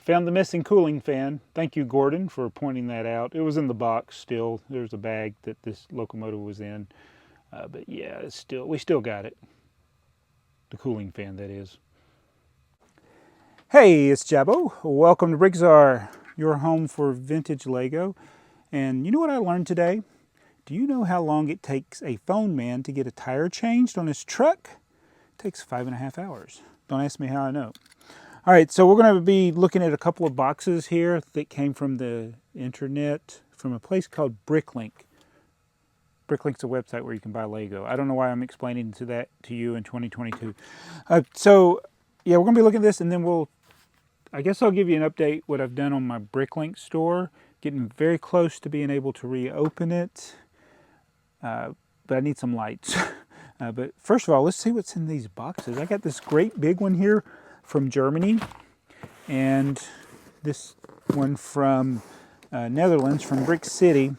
Found the missing cooling fan. Thank you, Gordon, for pointing that out. It was in the box still. There's a bag that this locomotive was in. But yeah, we still got it. The cooling fan, that is. Hey, it's Jabbo. Welcome to BrickTsar, your home for vintage Lego. And you know what I learned today? Do you know how long it takes a phone man to get a tire changed on his truck? It takes 5.5 hours. Don't ask me how I know. All right, so we're going to be looking at a couple of boxes here that came from the internet from a place called BrickLink. BrickLink's a website where you can buy Lego. I don't know why I'm explaining that to you in 2022. So yeah, we're going to be looking at this, and then I guess I'll give you an update what I've done on my BrickLink store. Getting very close to being able to reopen it, but I need some lights. But first of all, let's see what's in these boxes. I got this great big one here from Germany, and this one from Netherlands, from Brick City,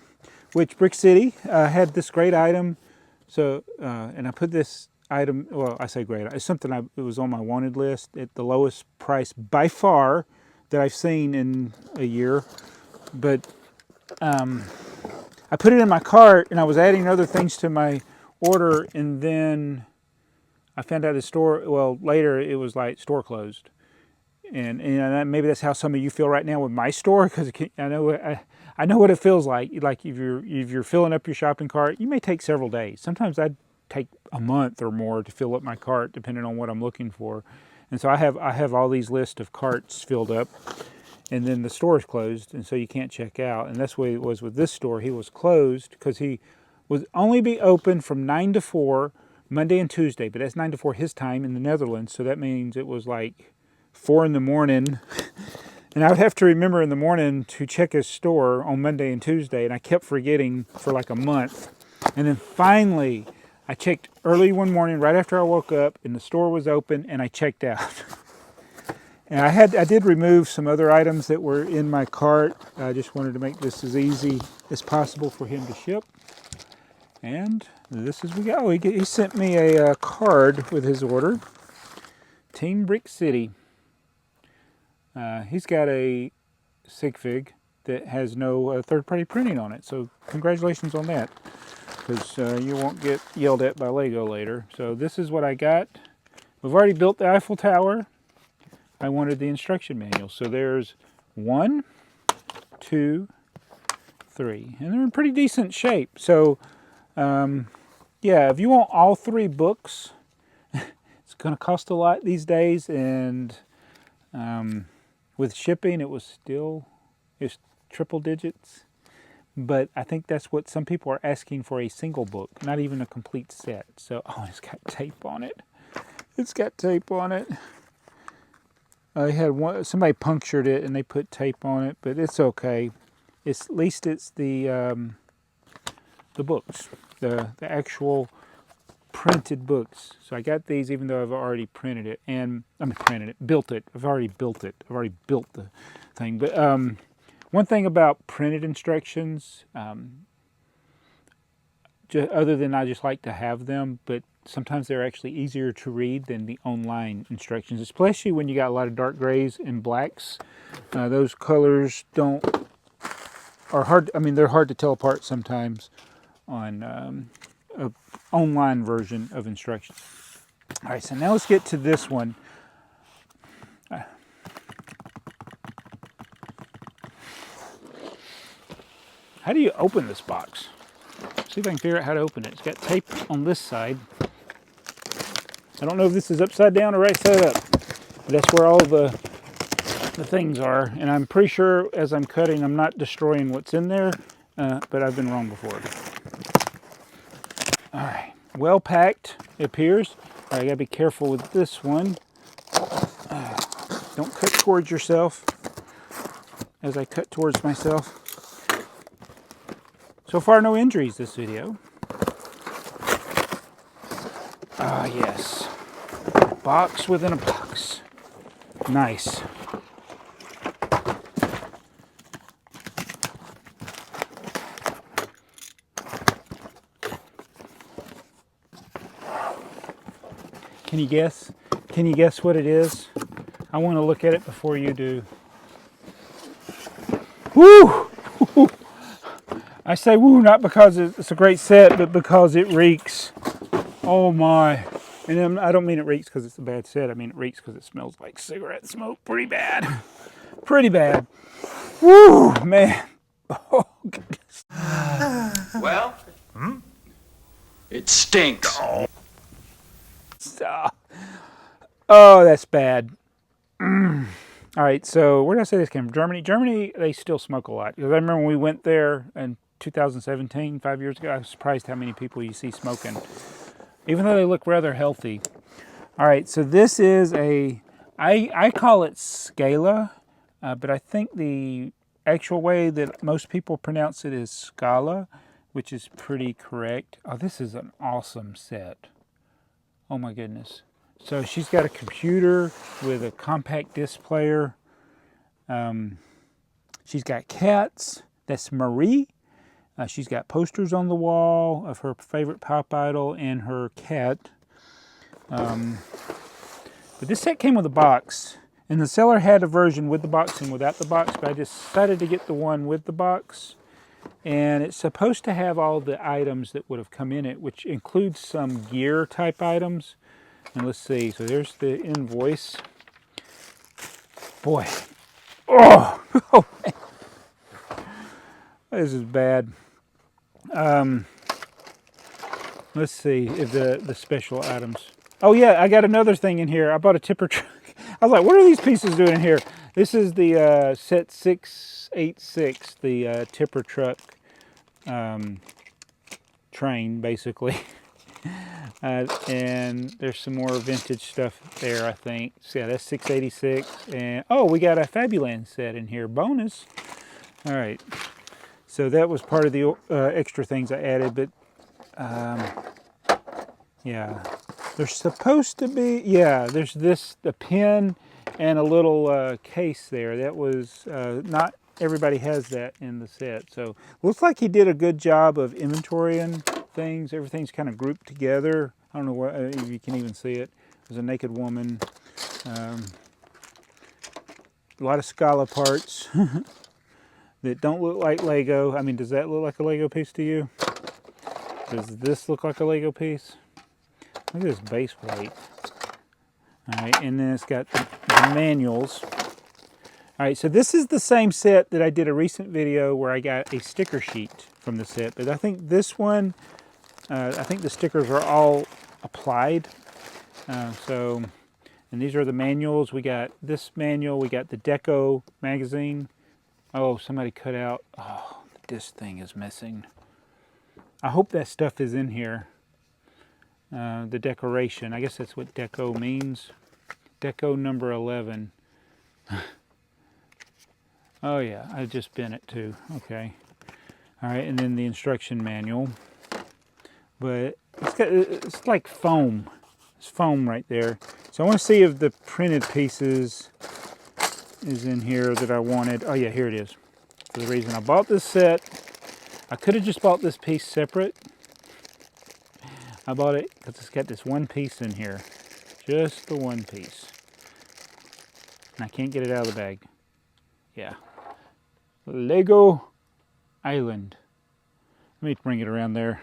which Brick City had this great item. So, and I put this item, well, I say great, it's something it was on my wanted list at the lowest price by far that I've seen in a year. But I put it in my cart, and I was adding other things to my order, and then I found out the store, well, later it was like store closed. And you know, maybe that's how some of you feel right now with my store, because I know what it feels like. Like if you're filling up your shopping cart, you may take several days. Sometimes I'd take a month or more to fill up my cart, depending on what I'm looking for. And so I have all these lists of carts filled up, and then the store is closed, and so you can't check out. And that's the way it was with this store. He was closed because he would only be open from 9 to 4 Monday and Tuesday, but that's 9 to 4 his time in the Netherlands, so that means it was like 4 in the morning, and I would have to remember in the morning to check his store on Monday and Tuesday, and I kept forgetting for like a month. And then finally I checked early one morning right after I woke up, and the store was open, and I checked out. And I did remove some other items that were in my cart. I just wanted to make this as easy as possible for him to ship. And this is we go. He sent me a card with his order. Team Brick City. He's got a sig fig that has no third-party printing on it. So congratulations on that, because you won't get yelled at by Lego later. So this is what I got. We've already built the Eiffel Tower. I wanted the instruction manual. So there's 1, 2, 3, and they're in pretty decent shape. So yeah, if you want all 3 books, it's going to cost a lot these days, and with shipping it's triple digits. But I think that's what some people are asking for, a single book, not even a complete set. So, oh, it's got tape on it. It's got tape on it. I had somebody punctured it and they put tape on it, but it's okay. At least it's the books, the actual printed books. So I got these even though I've already printed it, and built it. I've already built it. I've already built the thing. But one thing about printed instructions, other than I just like to have them, but sometimes they're actually easier to read than the online instructions, especially when you got a lot of dark grays and blacks. Those colors are hard. I mean, they're hard to tell apart sometimes on an online version of instructions. All right, so now let's get to this one. How do you open this box? See if I can figure out how to open it. It's got tape on this side. I don't know if this is upside down or right side up. But that's where all the things are. And I'm pretty sure as I'm cutting, I'm not destroying what's in there. But I've been wrong before. All right. Well packed, it appears. All right, I gotta be careful with this one. Don't cut towards yourself as I cut towards myself. So far, no injuries this video. Ah, yes. Box within a box. Nice. Can you guess? Can you guess what it is? I want to look at it before you do. Woo! I say woo not because it's a great set, but because it reeks. Oh my. And then I don't mean it reeks because it's a bad set. I mean it reeks because it smells like cigarette smoke pretty bad. Pretty bad. Woo, man. Oh, goodness. Well, it stinks. Oh, that's bad. All right, so where did I say this came from? Germany. Germany, they still smoke a lot. Because I remember when we went there in 2017, 5 years ago, I was surprised how many people you see smoking, even though they look rather healthy. All right, so this is I call it Scala, but I think the actual way that most people pronounce it is Scala, which is pretty correct. Oh, this is an awesome set. Oh my goodness. So she's got a computer with a compact disc player. She's got cats. That's Marie. She's got posters on the wall of her favorite pop idol and her cat. But this set came with a box. And the seller had a version with the box and without the box, but I decided to get the one with the box. And it's supposed to have all the items that would have come in it, which includes some gear type items. And let's see, so there's the invoice. Boy, oh, oh man. This is bad. Let's see if the special items. Oh yeah, I got another thing in here. I bought a tipper truck. I was like, what are these pieces doing in here? This is the set 686, the tipper truck train, basically. And there's some more vintage stuff there, I think. So yeah, that's 686. And oh, we got a Fabuland set in here, bonus. All right. So that was part of the extra things I added, but yeah, there's supposed to be, yeah, there's the pen and a little case there. That was not everybody has that in the set. So looks like he did a good job of inventorying things. Everything's kind of grouped together. I don't know if you can even see it. There's a naked woman. A lot of Scala parts that don't look like Lego. I mean, does that look like a Lego piece to you? Does this look like a Lego piece? Look at this base plate. All right, and then it's got the manuals. All right, so this is the same set that I did a recent video where I got a sticker sheet from the set, but I think this one, I think the stickers are all applied. And these are the manuals. We got this manual, we got the Deco magazine. Oh, somebody cut out, oh, this thing is missing. I hope that stuff is in here. The decoration, I guess that's what Deco means. Deco number 11. Oh yeah, I just bent it too. Okay. All right, and then the instruction manual. But it's like foam. It's foam right there. So I want to see if the printed pieces is in here that I wanted. Oh yeah, here it is. For the reason I bought this set, I could have just bought this piece separate. I bought it because it's got this one piece in here. Just the one piece. And I can't get it out of the bag. Yeah. Lego Island. Let me bring it around there.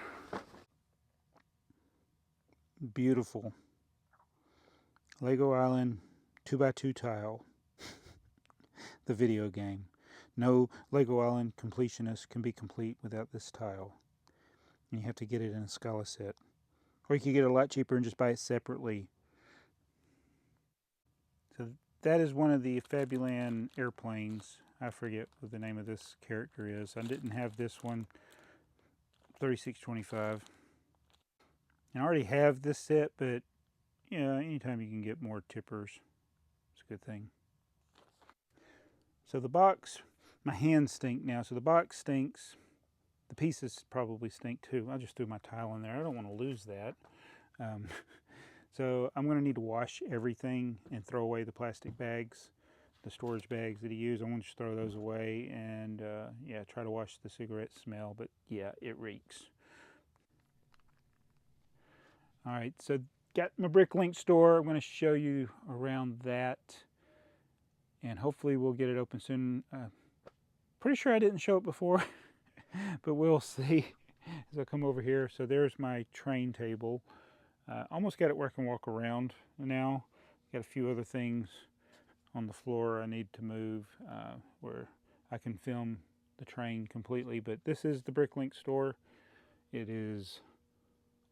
Beautiful. Lego Island 2x2 tile. The video game. No Lego Island completionist can be complete without this tile. And you have to get it in a Scala set. Or you can get it a lot cheaper and just buy it separately. So that is one of the Fabuland airplanes. I forget what the name of this character is. I didn't have this one. 3625. And I already have this set, but yeah, anytime you can get more tippers, it's a good thing. So the box, my hands stink now. So the box stinks. The pieces probably stink too. I just threw my tile in there. I don't want to lose that. So I'm going to need to wash everything and throw away the plastic bags, the storage bags that he used. I want to just throw those away and yeah, try to wash the cigarette smell. But yeah, it reeks. All right, so got my BrickLink store. I'm going to show you around that. And hopefully we'll get it open soon. Pretty sure I didn't show it before, but we'll see as I come over here. So there's my train table. Almost got it where I can walk around now. Got a few other things on the floor I need to move where I can film the train completely. But this is the BrickLink Store. It is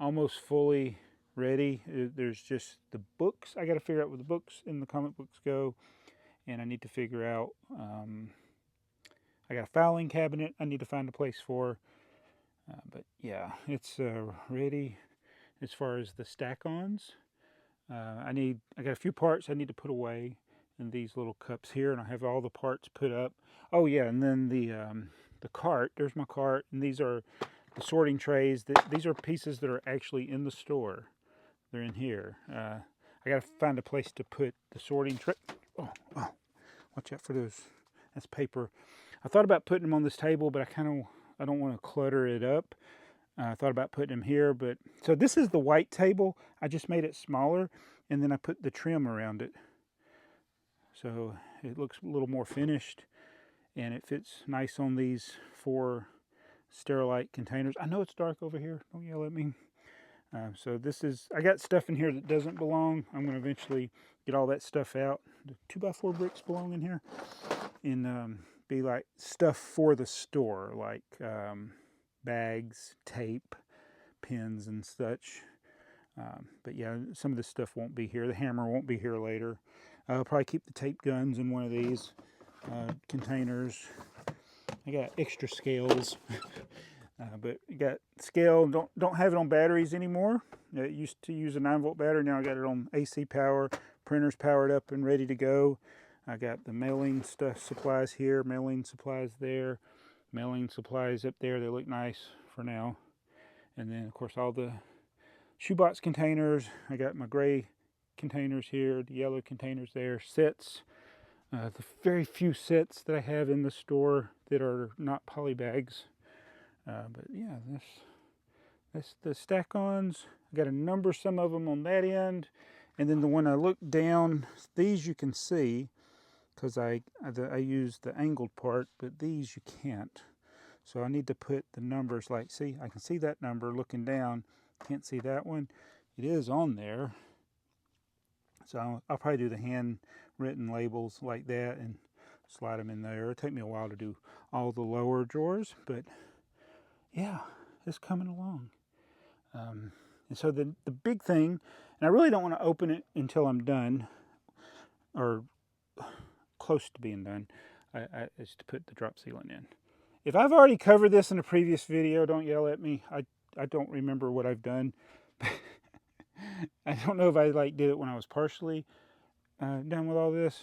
almost fully ready. There's just the books. I got to figure out where the books and the comic books go. And I need to figure out, I got a filing cabinet I need to find a place for. But yeah, it's ready as far as the stack-ons. I got a few parts I need to put away in these little cups here, and I have all the parts put up. Oh yeah, and then the cart, there's my cart, and these are the sorting trays. These are pieces that are actually in the store. They're in here. I got to find a place to put the sorting tray. Oh, watch out for those. That's paper. I thought about putting them on this table, but I don't want to clutter it up. I thought about putting them here, but so this is the white table. I just made it smaller, and then I put the trim around it. So it looks a little more finished, and it fits nice on these 4 Sterilite containers. I know it's dark over here. Don't yell at me. So this is, I got stuff in here that doesn't belong. I'm going to eventually get all that stuff out. The 2x4 bricks belong in here, and be like stuff for the store, like bags, tape, pins, and such. But yeah, some of this stuff won't be here. The hammer won't be here later. I'll probably keep the tape guns in one of these containers. I got extra scales, but you got scale. Don't have it on batteries anymore. I used to use a 9-volt battery. Now I got it on AC power. Printer's powered up and ready to go. I got the mailing supplies here, mailing supplies there, mailing supplies up there. They look nice for now. And then, of course, all the shoebox containers. I got my gray containers here, the yellow containers there, sets. The very few sets that I have in the store that are not poly bags. But yeah, that's the stack-ons. I got to number some of them on that end. And then the one I look down, these you can see, because I use the angled part, but these you can't. So I need to put the numbers, like, see, I can see that number looking down. Can't see that one. It is on there. So I'll probably do the handwritten labels like that and slide them in there. It'll take me a while to do all the lower drawers, but yeah, it's coming along. And so the big thing, and I really don't want to open it until I'm done, or close to being done, is to put the drop sealant in. If I've already covered this in a previous video, don't yell at me. I don't remember what I've done. I don't know if I did it when I was partially done with all this.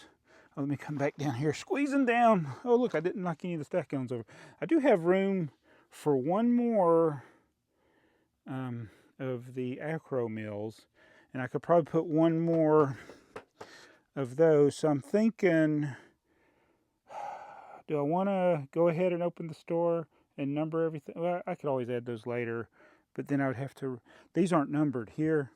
Oh, let me come back down here, squeezing down. Oh, look, I didn't knock any of the stack guns over. I do have room for one more of the acro mills, and I could probably put one more of those. So I'm thinking, do I want to go ahead and open the store and number everything? Well, I could always add those later, but then I would have to, these aren't numbered here.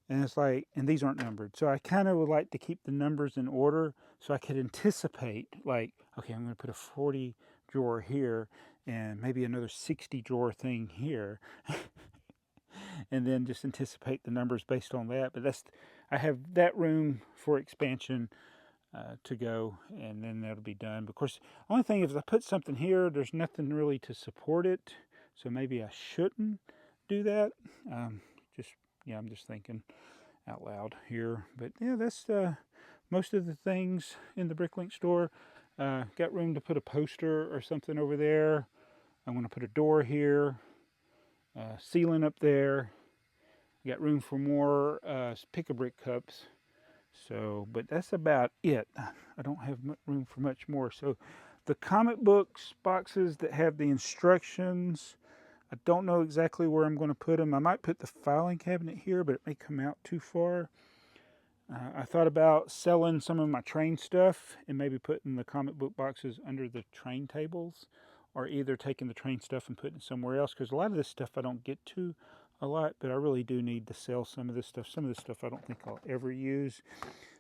And it's like, and these aren't numbered. So I kind of would like to keep the numbers in order so I could anticipate, like, okay, I'm going to put a 40 drawer here and maybe another 60 drawer thing here. And then just anticipate the numbers based on that. But I have that room for expansion to go, and then that'll be done. But of course, the only thing is if I put something here, there's nothing really to support it. So maybe I shouldn't do that. Yeah, I'm just thinking out loud here. But yeah, that's most of the things in the BrickLink store. Got room to put a poster or something over there. I'm going to put a door here. Ceiling up there. Got room for more pick-a-brick cups. So, but that's about it. I don't have room for much more. So the comic books boxes that have the instructions, I don't know exactly where I'm going to put them. I might put the filing cabinet here, but it may come out too far. I thought about selling some of my train stuff and maybe putting the comic book boxes under the train tables, or either taking the train stuff and putting it somewhere else, because a lot of this stuff I don't get to a lot, but I really do need to sell some of this stuff. Some of this stuff I don't think I'll ever use.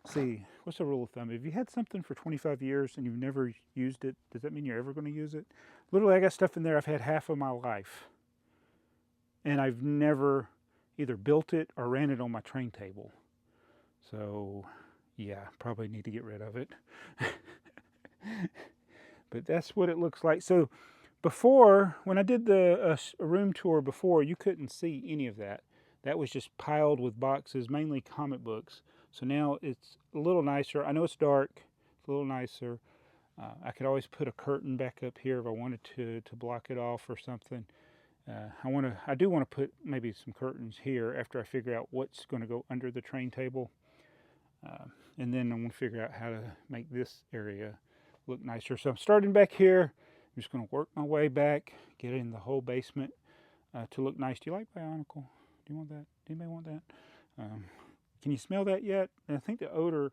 See, what's the rule of thumb? If you had something for 25 years and you've never used it, does that mean you're ever going to use it? Literally, I got stuff in there I've had half of my life, and I've never either built it or ran it on my train table. So, yeah, probably need to get rid of it. But that's what it looks like. So before, when I did the room tour before, you couldn't see any of that. That was just piled with boxes, mainly comic books. So now it's a little nicer. I know it's dark, it's a little nicer. I could always put a curtain back up here if I wanted to block it off or something. I do want to put maybe some curtains here after I figure out what's going to go under the train table. And then I'm going to figure out how to make this area look nicer. So I'm starting back here. I'm just going to work my way back, get in the whole basement to look nice. Do you like Bionicle? Do you want that? Do anybody want that? Can you smell that yet? And I think the odor,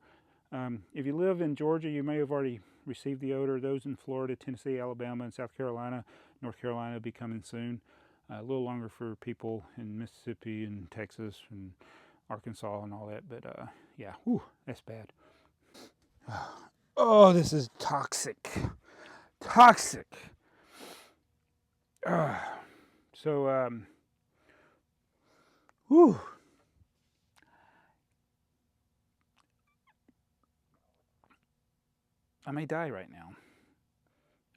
if you live in Georgia, you may have already received the odor. Those in Florida, Tennessee, Alabama, and South Carolina, North Carolina will be coming soon. A little longer for people in Mississippi and Texas and Arkansas and all that. But yeah, whew, that's bad. Oh, this is toxic. Toxic. So, whew. I may die right now.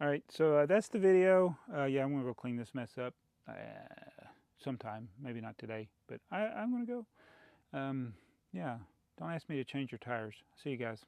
All right, so that's the video. Yeah, I'm gonna go clean this mess up sometime. Maybe not today, but I'm gonna go. Yeah, don't ask me to change your tires. See you guys.